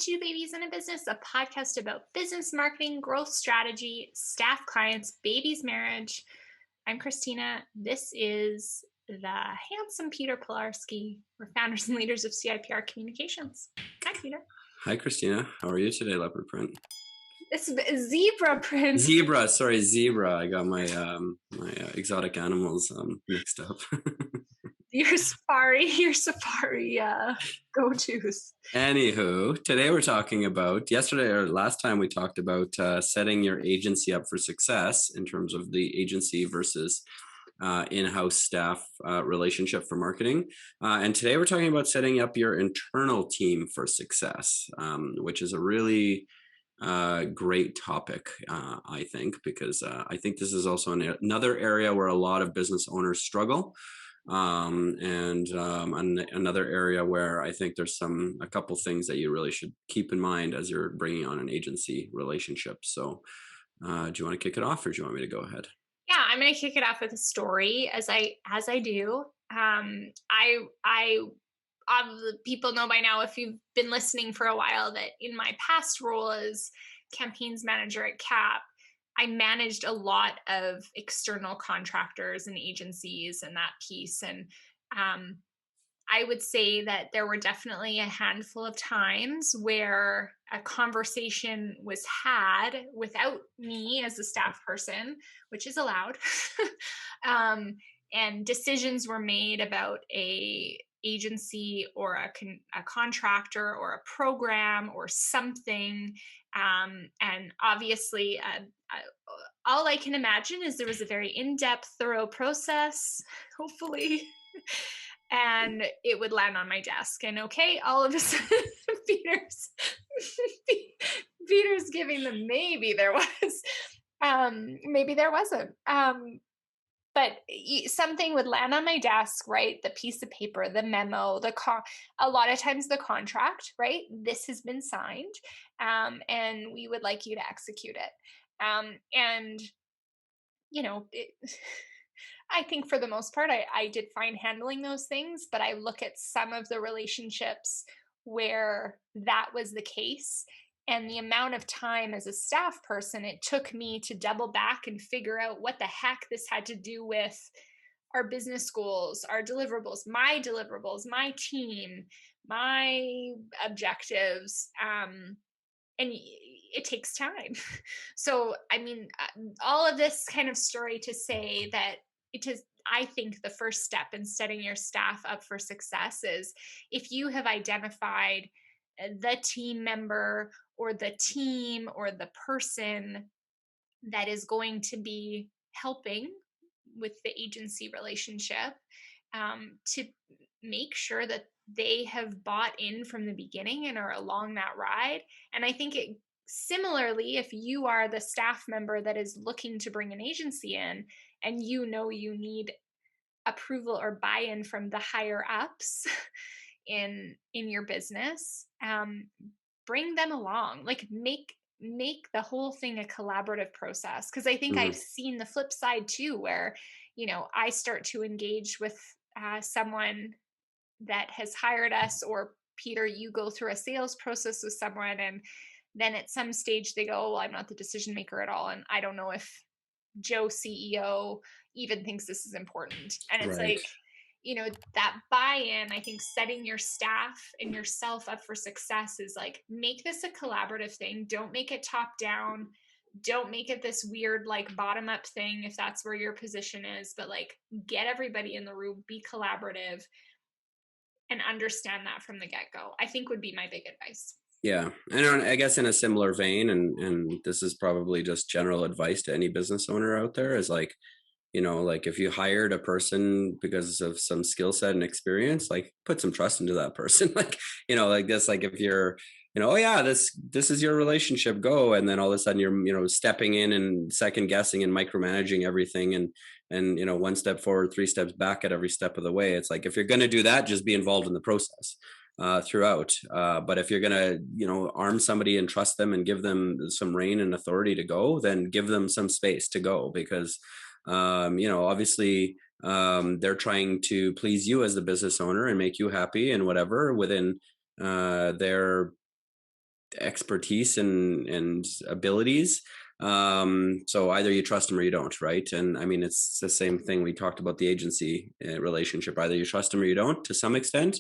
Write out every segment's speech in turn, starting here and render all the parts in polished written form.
to Babies in a Business, a podcast about business marketing, growth strategy, staff, clients, babies, marriage. I'm Christina. This is the handsome Peter Pilarski. We're founders and leaders of CIPR Communications. Hi, Peter. Hi, Christina. How are you today, leopard print? It's zebra print. Zebra. I got my exotic animals mixed up. Your safari go-tos. Anywho, today we're talking about, yesterday or last time we talked about setting your agency up for success in terms of the agency versus in-house staff relationship for marketing. And today we're talking about setting up your internal team for success, which is a really great topic, I think, because I think this is also another area where a lot of business owners struggle. And another area where I think there's a couple things that you really should keep in mind as you're bringing on an agency relationship. So do you want to kick it off, or do you want me to go ahead? Yeah, I'm going to kick it off with a story as I do. People know by now, if you've been listening for a while, that in my past role as campaigns manager at CAP, I managed a lot of external contractors and agencies and that piece. And I would say that there were definitely a handful of times where a conversation was had without me as a staff person, which is allowed. And decisions were made about a agency or a contractor or a program or something. And obviously, all I can imagine is there was a very in-depth, thorough process, hopefully, and it would land on my desk. And okay, all of a sudden, Peter's giving them maybe there was, maybe there wasn't. But something would land on my desk, right? The piece of paper, the memo, a lot of times the contract, right? This has been signed, and we would like you to execute it. And, you know, I think for the most part, I did fine handling those things, but I look at some of the relationships where that was the case. And the amount of time as a staff person it took me to double back and figure out what the heck this had to do with our business goals, our deliverables, my team, my objectives. And it takes time. So, I mean, all of this kind of story to say that I think the first step in setting your staff up for success is if you have identified the team member or the team or the person that is going to be helping with the agency relationship, to make sure that they have bought in from the beginning and are along that ride. And I think similarly, if you are the staff member that is looking to bring an agency in and you know you need approval or buy-in from the higher ups in your business, bring them along, like make the whole thing a collaborative process. Because I think I've seen the flip side too, where, you know, I start to engage with someone that has hired us, or Peter, you go through a sales process with someone, and then at some stage they go, well, I'm not the decision maker at all, and I don't know if Joe CEO even thinks this is important. And it's Right. like, you know, that buy-in, I think setting your staff and yourself up for success is like, make this a collaborative thing. Don't make it top down. Don't make it this weird, like, bottom up thing if that's where your position is, but like, get everybody in the room, be collaborative, and understand that from the get-go, I think would be my big advice. Yeah. And I guess in a similar vein, and this is probably just general advice to any business owner out there, is like, you know, like if you hired a person because of some skill set and experience, like put some trust into that person. Like, you know, like this, like if you're, you know, oh yeah, this is your relationship, go. And then all of a sudden you're, you know, stepping in and second guessing and micromanaging everything. And, you know, one step forward, three steps back at every step of the way. It's like, if you're going to do that, just be involved in the process throughout. But if you're going to, you know, arm somebody and trust them and give them some reign and authority to go, then give them some space to go, because you know, obviously they're trying to please you as the business owner and make you happy and whatever within their expertise and abilities. So either you trust them or you don't, right? And I mean, it's the same thing. We talked about the agency relationship. Either you trust them or you don't, to some extent.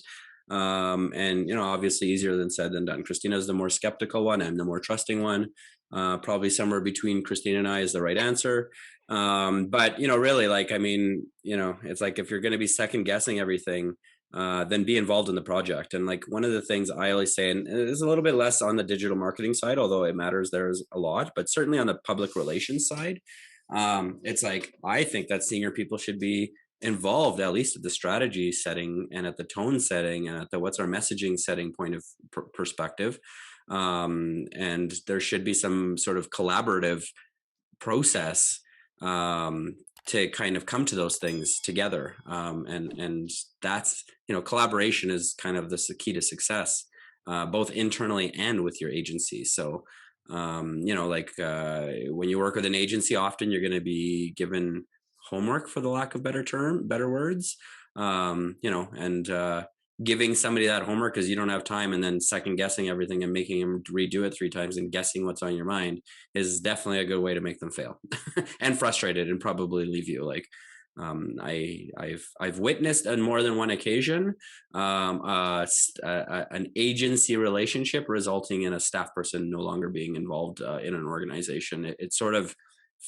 And obviously easier than said than done. Christina's the more skeptical one. I'm the more trusting one. Probably somewhere between Christina and I is the right answer. But really, like, I mean, it's like, if you're going to be second guessing everything, then be involved in the project. And like, one of the things I always say, and it's a little bit less on the digital marketing side, although it matters, there's a lot, but certainly on the public relations side, it's like, I think that senior people should be involved at least at the strategy setting and at the tone setting and at the what's our messaging setting point of perspective. And there should be some sort of collaborative process, to kind of come to those things together. And that's, collaboration is kind of the key to success, both internally and with your agency. So, like, when you work with an agency, often you're going to be given homework, for the lack of better words, and giving somebody that homework because you don't have time, and then second guessing everything and making them redo it 3 times and guessing what's on your mind, is definitely a good way to make them fail and frustrated and probably leave you. Like, I've witnessed on more than one occasion, an agency relationship resulting in a staff person no longer being involved in an organization. It sort of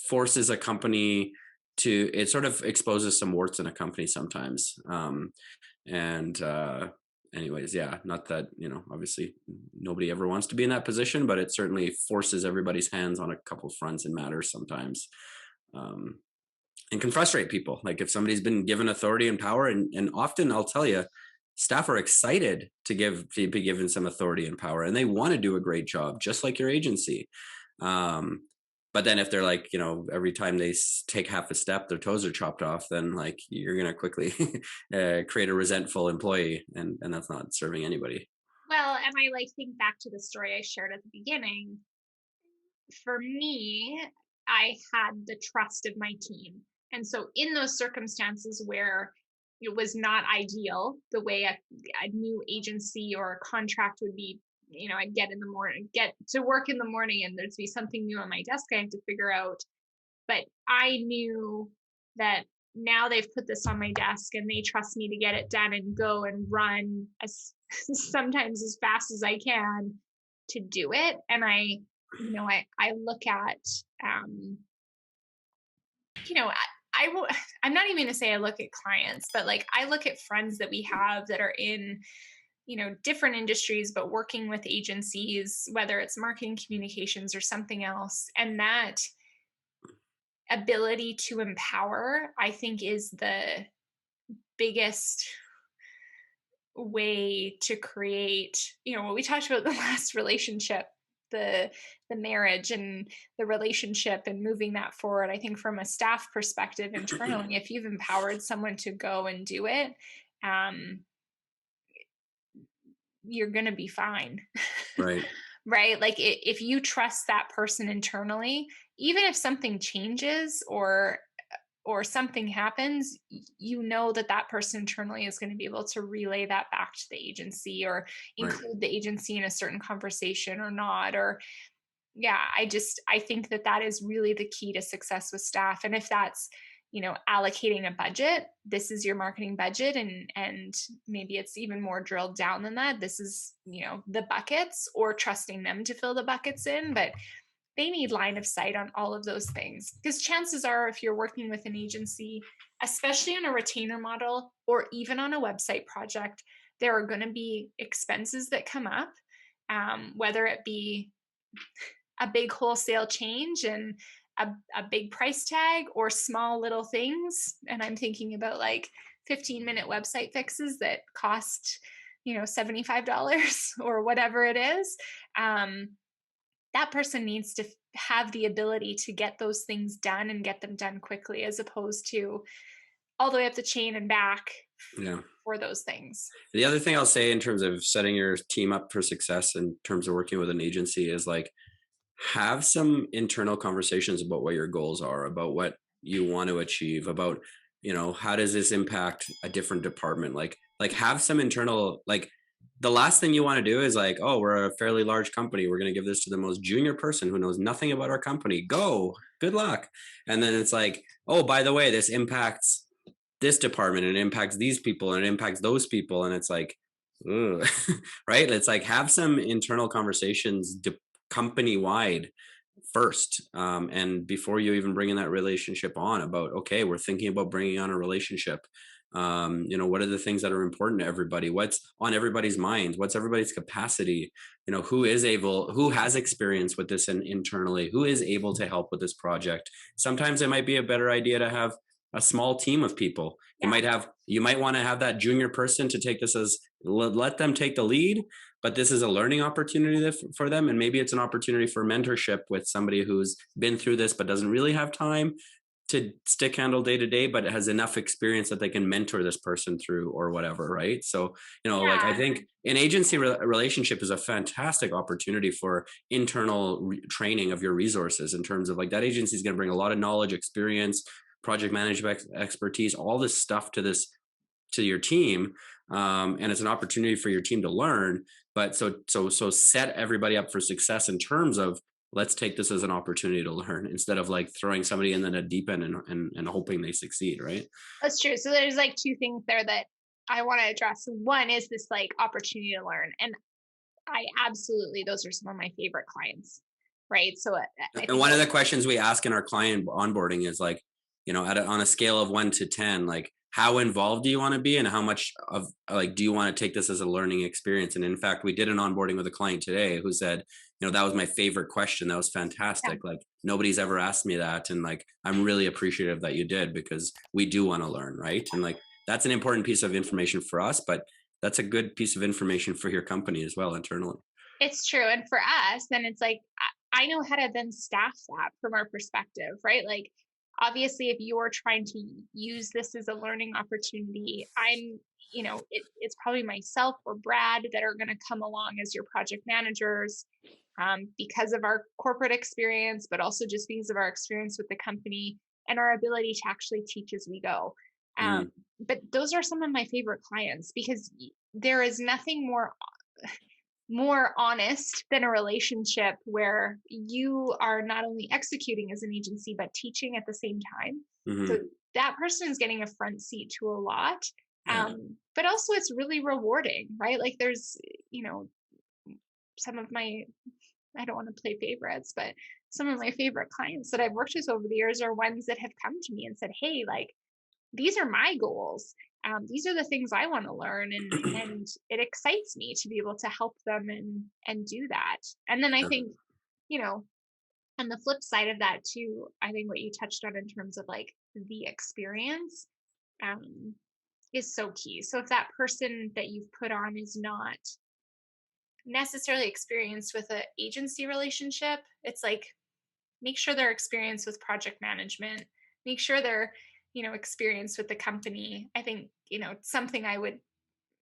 forces a company to, it sort of exposes some warts in a company sometimes. And anyways, yeah, not that, obviously nobody ever wants to be in that position, but it certainly forces everybody's hands on a couple fronts and matters sometimes. And can frustrate people. Like, if somebody's been given authority and power, and often I'll tell you, staff are excited to be given some authority and power, and they want to do a great job, just like your agency. But then if they're like, every time they take half a step, their toes are chopped off, then like, you're going to quickly create a resentful employee, and that's not serving anybody. Well, and I like think back to the story I shared at the beginning. For me, I had the trust of my team. And so in those circumstances where it was not ideal, the way a new agency or a contract would be, I'd get to work in the morning and there'd be something new on my desk I had to figure out. But I knew that now they've put this on my desk and they trust me to get it done and go and run as sometimes as fast as I can to do it. And I look at, you know, I'm not even going to say I look at clients, but like I look at friends that we have that are in, different industries, but working with agencies, whether it's marketing communications or something else. And that ability to empower, I think, is the biggest way to create, what we talked about the last relationship, the marriage and the relationship and moving that forward. I think from a staff perspective internally, if you've empowered someone to go and do it, you're going to be fine. Right. Right? Like if you trust that person internally, even if something changes or something happens, that person internally is going to be able to relay that back to the agency or include the agency in a certain conversation or not. Or yeah, I think that is really the key to success with staff. And if that's, allocating a budget, this is your marketing budget. And maybe it's even more drilled down than that. This is, the buckets, or trusting them to fill the buckets in. But they need line of sight on all of those things, because chances are, if you're working with an agency, especially on a retainer model or even on a website project, there are going to be expenses that come up, whether it be a big wholesale change and a big price tag, or small little things. And I'm thinking about like 15-minute website fixes that cost, $75 or whatever it is. That person needs to have the ability to get those things done and get them done quickly, as opposed to all the way up the chain and back for those things. The other thing I'll say in terms of setting your team up for success in terms of working with an agency is like, have some internal conversations about what your goals are, about what you want to achieve, about, how does this impact a different department? Like have some internal, like, the last thing you want to do is like, oh, we're a fairly large company. We're going to give this to the most junior person who knows nothing about our company. Go, good luck. And then it's like, oh, by the way, this impacts this department and it impacts these people and it impacts those people. And it's like, ugh, right? It's like have some internal conversations company wide first, and before you even bring in that relationship on about, okay, we're thinking about bringing on a relationship, what are the things that are important to everybody, what's on everybody's minds, what's everybody's capacity, who has experience with this, and internally who is able to help with this project. Sometimes it might be a better idea to have a small team of people. Yeah. You might want to have that junior person to take this as, let them take the lead, but this is a learning opportunity for them, and maybe it's an opportunity for mentorship with somebody who's been through this but doesn't really have time to stick handle day to day, but has enough experience that they can mentor this person through or whatever, right? So, like I Yeah. think an agency relationship is a fantastic opportunity for internal training of your resources, in terms of like that agency is going to bring a lot of knowledge, experience, project management expertise, all this stuff to your team, and it's an opportunity for your team to learn. But so set everybody up for success in terms of, let's take this as an opportunity to learn, instead of like throwing somebody in the deep end and hoping they succeed, right? That's true. So there's like two things there that I want to address. One is this like opportunity to learn. And I absolutely, those are some of my favorite clients. Right. So I And think one of that, the questions we ask in our client onboarding is like, on a scale of 1 to 10, like how involved do you want to be, and how much of, like, do you want to take this as a learning experience? And in fact, we did an onboarding with a client today who said, that was my favorite question. That was yeah, fantastic. Like nobody's ever asked me that. And like, I'm really appreciative that you did, because we do want to learn. Right. And like, that's an important piece of information for us, but that's a good piece of information for your company as well internally. it's true. And for us, then it's like, I know how to then staff that from our perspective, right? Like, obviously, if you're trying to use this as a learning opportunity, it's probably myself or Brad that are going to come along as your project managers, because of our corporate experience, but also just because of our experience with the company and our ability to actually teach as we go. Mm, But those are some of my favorite clients because there is nothing more honest than a relationship where you are not only executing as an agency but teaching at the same time. So hmm. that person is getting a front seat to a lot. Yeah. But also it's really rewarding, right? Like there's, some of my, I don't want to play favorites, but some of my favorite clients that I've worked with over the years are ones that have come to me and said, "Hey, like these are my goals. These are the things I want to learn, and it excites me to be able to help them and do that." And then I Yeah. think, you know, on the flip side of that too, I think what you touched on in terms of like the experience, um, is so key. So if that person that you've put on is not necessarily experienced with an agency relationship, it's like make sure they're experienced with project management, make sure they're, experienced with the company. I think, something I would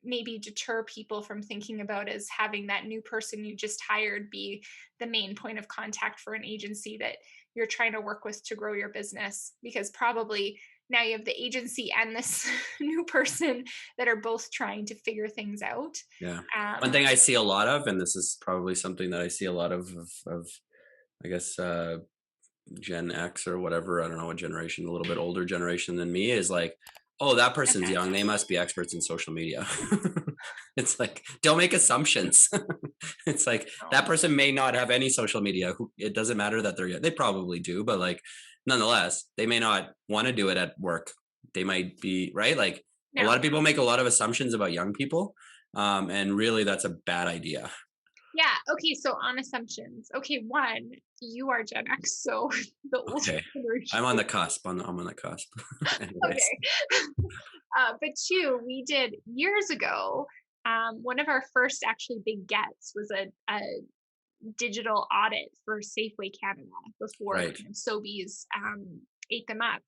maybe deter people from thinking about is having that new person you just hired be the main point of contact for an agency that you're trying to work with to grow your business, because probably now you have the agency and this new person that are both trying to figure things out. Yeah. One um, thing I see a lot of, and this is probably something that I see a lot of I guess, Gen X or whatever, I don't know what generation, a little bit older generation than me, is like, oh, that person's okay. young. They must be experts in social media. It's like, don't make assumptions. It's like that Oh, person may not have any social media. It doesn't matter that they're young. They probably do, but like, nonetheless, they may not want to do it at work. They might be right. Like a lot no. of people make a lot of assumptions about young people, and really, that's a bad idea. Yeah. Okay. So on assumptions. Okay. One, you are Gen X, so the older Okay, generation. I'm on the cusp. I'm on the cusp. Anyways. Okay. But two, we did years ago. One of our first actually big gets was a digital audit for Safeway Canada before Right. Sobeys ate them up.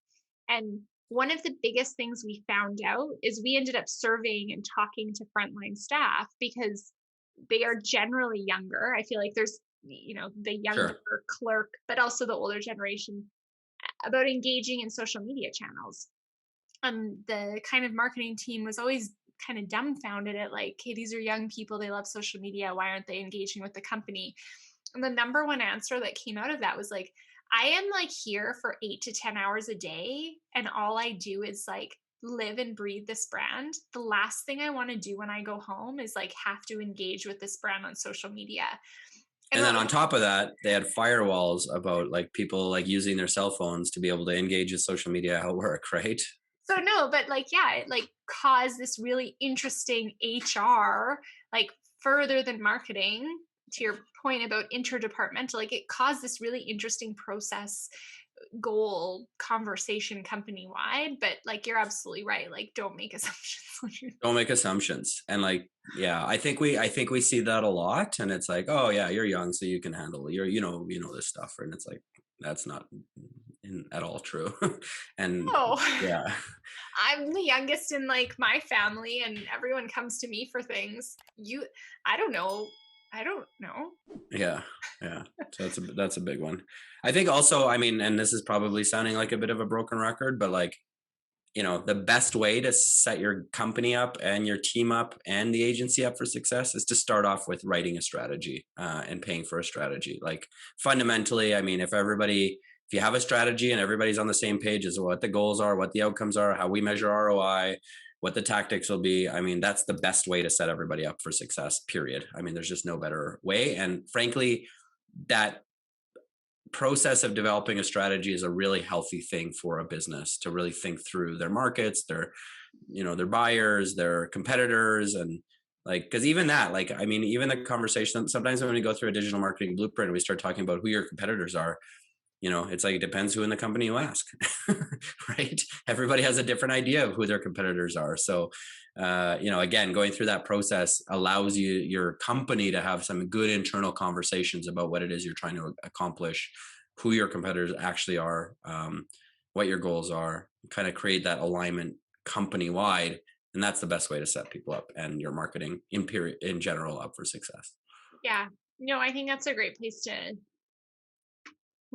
And one of the biggest things we found out is we ended up surveying and talking to frontline staff because they are generally younger. I feel like there's, the younger Sure. clerk, but also the older generation about engaging in social media channels. The kind of marketing team was always kind of dumbfounded at like, hey, these are young people, they love social media, why aren't they engaging with the company? And the number one answer that came out of that was like, I am like here for 8 to 10 hours a day, and all I do is like live and breathe this brand. The last thing I want to do when I go home is like have to engage with this brand on social media. And And what then on was top of that, they had firewalls about like people like using their cell phones to be able to engage with social media at work, right? so no, but like yeah, it like caused this really interesting HR, like further than marketing, to your point about interdepartmental, like it caused this really interesting process goal conversation company wide. But like you're absolutely right, like don't make assumptions. Don't make assumptions. And like, yeah, I think we see that a lot. And it's like, oh yeah, you're young, so you can handle it. You know this stuff. And it's like, that's not at all true. And Oh, yeah, I'm the youngest in like my family and everyone comes to me for things. I don't know. I don't know. yeah, yeah. So that's a big one. I think also, I mean, and this is probably sounding like a bit of a broken record, but like, the best way to set your company up and your team up and the agency up for success is to start off with writing a strategy and paying for a strategy. Like fundamentally, I mean, if you have a strategy and everybody's on the same page as what the goals are, what the outcomes are, how we measure ROI, what the tactics will be, I mean, that's the best way to set everybody up for success, period. I mean, there's just no better way. And frankly, that process of developing a strategy is a really healthy thing for a business to really think through their markets, their buyers, their competitors, and like, because even that, like, I mean, even the conversation sometimes when we go through a digital marketing blueprint and we start talking about who your competitors are, it's like it depends who in the company you ask. Right? Everybody has a different idea of who their competitors are. So again, going through that process allows your company to have some good internal conversations about what it is you're trying to accomplish, who your competitors actually are, what your goals are, kind of create that alignment company wide. And that's the best way to set people up and your marketing in general up for success. Yeah. No, I think that's a great place to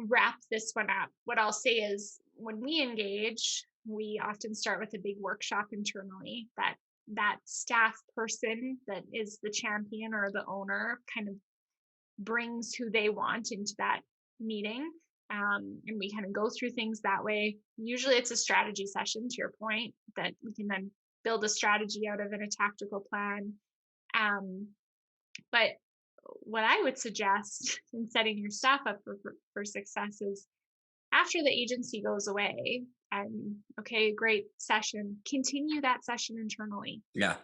wrap this one up. What I'll say is when we engage, we often start with a big workshop internally that staff person that is the champion or the owner kind of brings who they want into that meeting. And we kind of go through things that way. Usually it's a strategy session, to your point, that we can then build a strategy out of and a tactical plan. Um, but what I would suggest in setting your staff up for success is after the agency goes away and okay, great session, continue that session internally, Yeah.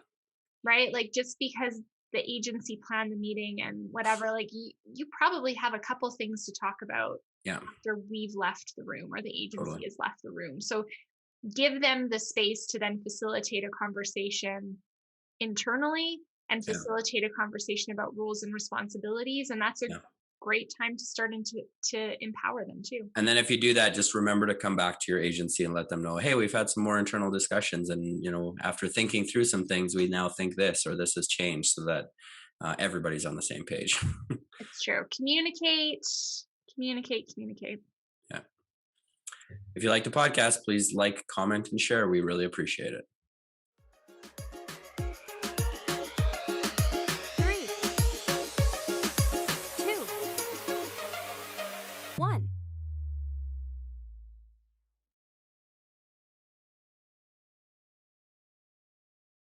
right? Like just because the agency planned the meeting and whatever, like you probably have a couple things to talk about Yeah. after we've left the room or the agency Totally. has left the room. So give them the space to then facilitate a conversation internally and Yeah. facilitate a conversation about roles and responsibilities. And that's a Yeah. great time to start to empower them too. And then if you do that, just remember to come back to your agency and let them know, hey, we've had some more internal discussions. And, after thinking through some things, we now think this or this has changed so that everybody's on the same page. It's true. Communicate, communicate, communicate. Yeah. If you like the podcast, please like, comment, and share. We really appreciate it.